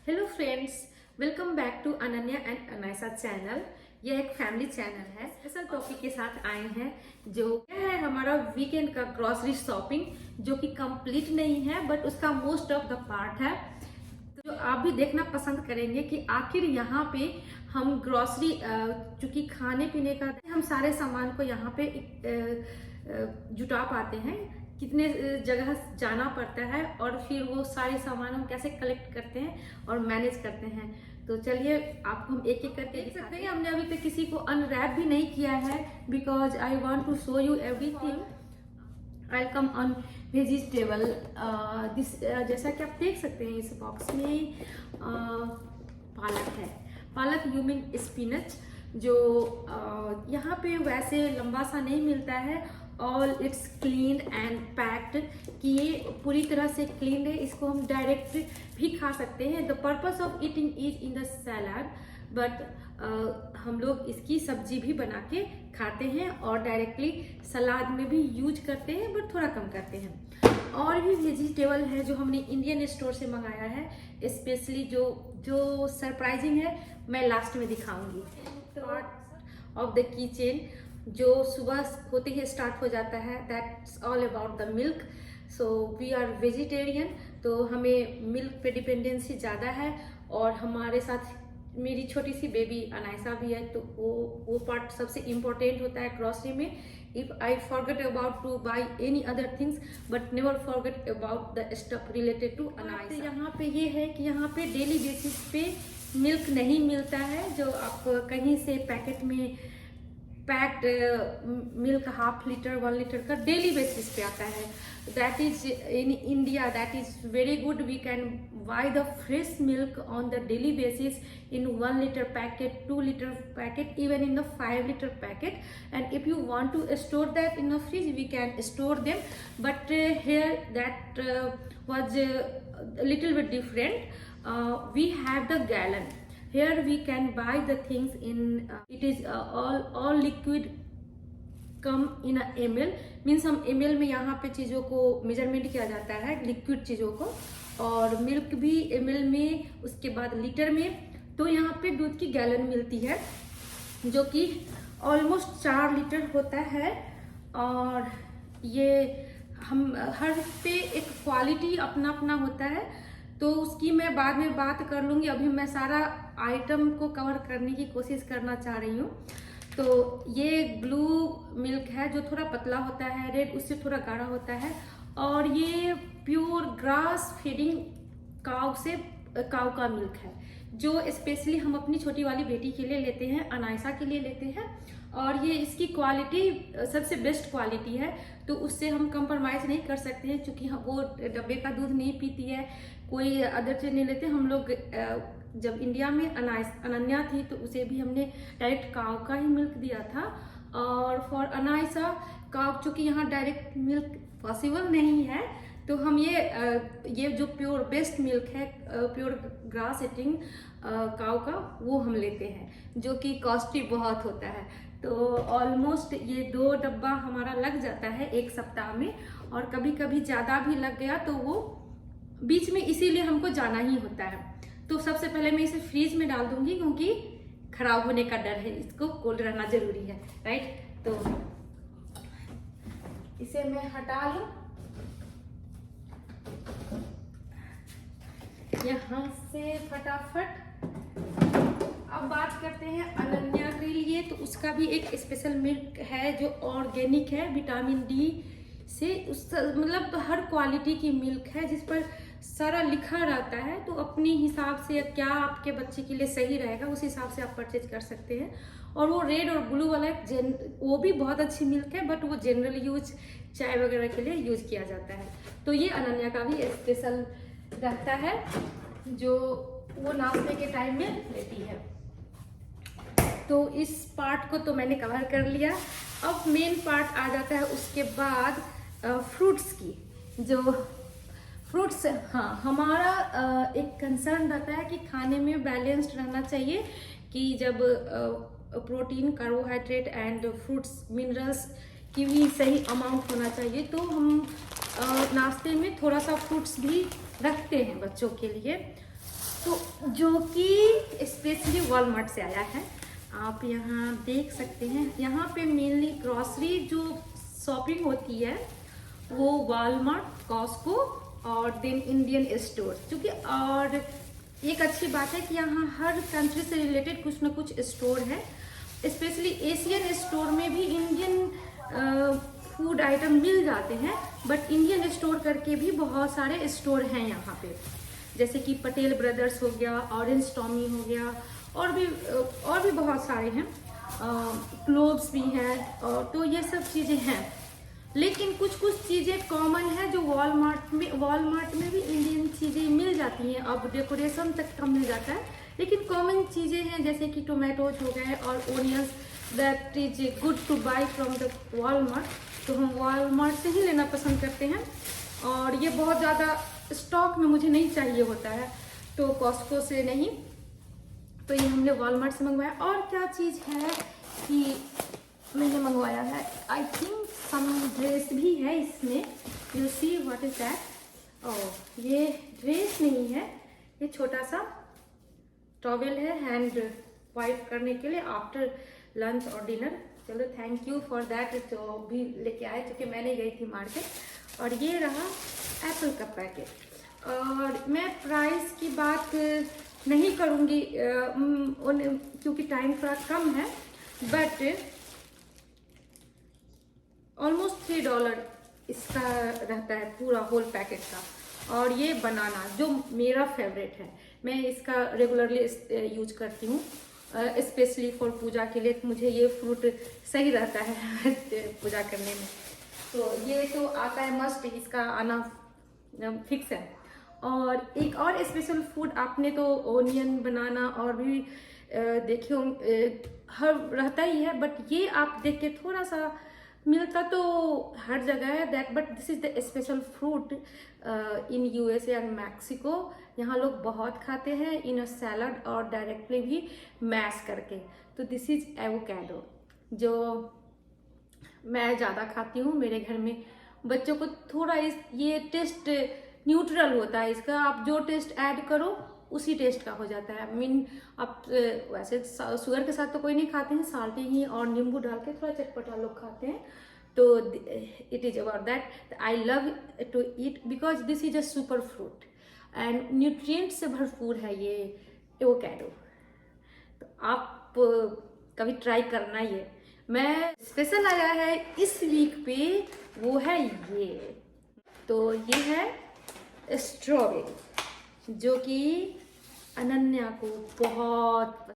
Hello friends, welcome back to Ananya and Anaysa channel. यह एक family channel है। स्पेशल टॉपिक के साथ आए हैं जो है हमारा वीकेंड का ग्रॉसरी शॉपिंग, जो कि कंप्लीट नहीं है बट उसका मोस्ट ऑफ द पार्ट है। तो आप भी देखना पसंद करेंगे कि आखिर यहाँ पे हम ग्रॉसरी चूंकि खाने पीने का हम सारे सामान को यहाँ पे जुटा पाते हैं, कितने जगह जाना पड़ता है और फिर वो सारे सामान हम कैसे कलेक्ट करते हैं और मैनेज करते हैं। तो चलिए आपको हम एक एक करके देख सकते हैं। हमने अभी तक किसी को अनरैप भी नहीं किया है because I want to show you everything. I come on vegetable this, जैसा कि आप देख सकते हैं इस बॉक्स में पालक है। पालक यू मीन स्पिनच, जो यहाँ पे वैसे लंबा सा नहीं मिलता है। All it's clean and packed, कि ये पूरी तरह से क्लीन है। इसको हम डायरेक्ट भी खा सकते हैं। The purpose of eating is in the salad, but हम लोग इसकी सब्जी भी बना के खाते हैं और डायरेक्टली सलाद में भी यूज करते हैं, बट थोड़ा कम करते हैं। और भी वेजिटेबल है जो हमने इंडियन स्टोर से मंगाया है, स्पेशली जो सरप्राइजिंग है, मैं लास्ट में दिखाऊंगी। पार्ट ऑफ द किचन जो सुबह होते ही स्टार्ट हो जाता है, that's all about the milk. So we are vegetarian, तो हमें मिल्क पे डिपेंडेंसी ज़्यादा है। और हमारे साथ मेरी छोटी सी बेबी अनायसा भी है, तो वो पार्ट सबसे इम्पोर्टेंट होता है ग्रॉसरी में। If I forget about to buy any other things, but never forget about the stuff related to Anaysa. यहाँ पे ये है कि यहाँ पे डेली बेसिस पे मिल्क नहीं मिलता है, जो आप कहीं से पैकेट में packed milk half litre 1 litre का डेली बेसिस पे आता है। That is in India, that is very good. We can buy the fresh milk on the daily basis in 1 liter packet, 2 liter packet, even in the 5 liter packet. And if you want to store that in the fridge, we can store them. But here that was a little bit different. We have the gallon. Here we can buy the things in it is all liquid come in a ml, means हम ml में यहाँ पे चीज़ों को measurement किया जाता है, liquid चीज़ों को। और मिल्क भी ml में, उसके बाद लीटर में। तो यहाँ पे दूध की गैलन मिलती है जो कि ऑलमोस्ट 4 लीटर होता है। और ये हम हर पे एक क्वालिटी अपना अपना होता है, तो उसकी मैं बाद में बात कर लूँगी। अभी मैं सारा आइटम को कवर करने की कोशिश करना चाह रही हूँ। तो ये ब्लू मिल्क है जो थोड़ा पतला होता है, रेड उससे थोड़ा गाढ़ा होता है। और ये प्योर ग्रास फीडिंग काऊ का मिल्क है, जो स्पेशली हम अपनी छोटी वाली बेटी के लिए लेते हैं, अनायसा के लिए लेते हैं। और ये इसकी क्वालिटी सबसे बेस्ट क्वालिटी है, तो उससे हम कंप्रोमाइज़ नहीं कर सकते हैं, क्योंकि वो डब्बे का दूध नहीं पीती है, कोई अदर चीज़ नहीं लेते हम लोग। जब इंडिया में अनन्या थी तो उसे भी हमने डायरेक्ट काऊ का ही मिल्क दिया था। और फॉर अनायसा काऊ, चूँकि यहाँ डायरेक्ट मिल्क पॉसिबल नहीं है, तो हम ये जो प्योर बेस्ट मिल्क है, प्योर ग्रास ईटिंग काऊ का, वो हम लेते हैं, जो कि कॉस्टली बहुत होता है। तो ऑलमोस्ट ये 2 डब्बा हमारा लग जाता है 1 सप्ताह में, और कभी कभी ज़्यादा भी लग गया तो वो बीच में, इसीलिए हमको जाना ही होता है। तो सबसे पहले मैं इसे फ्रीज में डाल दूंगी, क्योंकि खराब होने का डर है, इसको कोल्ड रहना जरूरी है, राइट। तो इसे मैं हटा लूँ यहाँ से फटाफट। अब बात करते हैं अनन्या के लिए, तो उसका भी एक स्पेशल मिल्क है जो ऑर्गेनिक है, विटामिन डी से, मतलब हर क्वालिटी की मिल्क है, जिस पर सारा लिखा रहता है। तो अपने हिसाब से क्या आपके बच्चे के लिए सही रहेगा, उस हिसाब से आप परचेज कर सकते हैं। और वो रेड और ब्लू वाला वो भी बहुत अच्छी मिल्क है, बट वो जनरल यूज चाय वगैरह के लिए यूज किया जाता है। तो ये अनन्या का भी स्पेशल रहता है, जो वो नाश्ते के टाइम में लेती है। तो इस पार्ट को तो मैंने कवर कर लिया। अब मेन पार्ट आ जाता है उसके बाद फ्रूट्स की। जो फ्रूट्स, हाँ, हमारा एक कंसर्न रहता है कि खाने में बैलेंस्ड रहना चाहिए, कि जब protein, carbohydrate and fruits minerals की भी सही अमाउंट होना चाहिए। तो हम नाश्ते में थोड़ा सा फ्रूट्स भी रखते हैं बच्चों के लिए। तो जो कि स्पेशली वॉलमार्ट से आया है। आप यहाँ देख सकते हैं, यहाँ पे मेनली ग्रॉसरी जो शॉपिंग होती है वो वॉलमार्ट, कॉस्को और देन इंडियन स्टोर, क्योंकि और एक अच्छी बात है कि यहाँ हर कंट्री से रिलेटेड कुछ ना कुछ स्टोर है। स्पेशली एशियन स्टोर में भी इंडियन फूड आइटम मिल जाते हैं, बट इंडियन स्टोर करके भी बहुत सारे स्टोर हैं यहाँ पे, जैसे कि पटेल ब्रदर्स हो गया, ऑरेंज टॉमी हो गया, और भी बहुत सारे हैं, क्लोव्स भी हैं, और तो ये सब चीज़ें हैं। लेकिन कुछ कुछ चीज़ें कॉमन है जो वॉलमार्ट में भी इंडियन चीज़ें मिल जाती हैं। अब डेकोरेशन तक का मिल जाता है, लेकिन कॉमन चीज़ें हैं जैसे कि टोमेटोज हो गए और onions, that is good two by from the Walmart. तो हम वॉलमार्ट से ही लेना पसंद करते हैं, और ये बहुत ज़्यादा स्टॉक में मुझे नहीं चाहिए होता है, तो कॉस्को से नहीं, तो ये हमने वॉलमार्ट से मंगवाया। और क्या चीज़ है कि मैंने मंगवाया है, आई थिंक सम ड्रेस भी है इसमें। You see what is that. Oh, ये ड्रेस नहीं है, ये छोटा सा टॉवेल है हैंड वाइप करने के लिए आफ्टर लंच और डिनर। चलो थैंक यू फॉर दैट, जो भी लेके आए, क्योंकि मैंने गई थी मार्केट। और ये रहा एप्पल का पैकेट। और मैं प्राइस की बात नहीं करूँगी क्योंकि टाइम थोड़ा कम है, बट ऑलमोस्ट $3 इसका रहता है पूरा होल पैकेट का। और ये बनाना जो मेरा फेवरेट है, मैं इसका रेगुलरली यूज करती हूँ, स्पेशली फॉर पूजा के लिए। मुझे ये फ्रूट सही रहता है पूजा करने में, तो ये तो आता है मस्ट, इसका आना फिक्स है। और एक और स्पेशल फूड आपने तो ओनियन बनाना और भी देखे हर रहता ही है, बट ये आप देख के थोड़ा सा मिलता तो हर जगह है that, but this is the special fruit in USA and Mexico. यहाँ लोग बहुत खाते हैं इन अ सैलड और डायरेक्टली भी मैश करके। तो दिस इज एवोकाडो, जो मैं ज़्यादा खाती हूँ। मेरे घर में बच्चों को थोड़ा ये टेस्ट न्यूट्रल होता है इसका, आप जो टेस्ट ऐड करो उसी टेस्ट का हो जाता है। मीन आप वैसे शुगर के साथ तो कोई नहीं खाते हैं, साल्टी ही और नींबू डाल के थोड़ा चटपटा लोग खाते हैं। तो it is about that. I love to eat because this is a super fruit and nutrient से भरपूर है ये एवोकाडो। तो आप कभी ट्राई करना ये। मैं स्पेशल आया है इस वीक पे, वो है ये, तो ये है स्ट्रॉबेरी, जो कि अनन्या को बहुत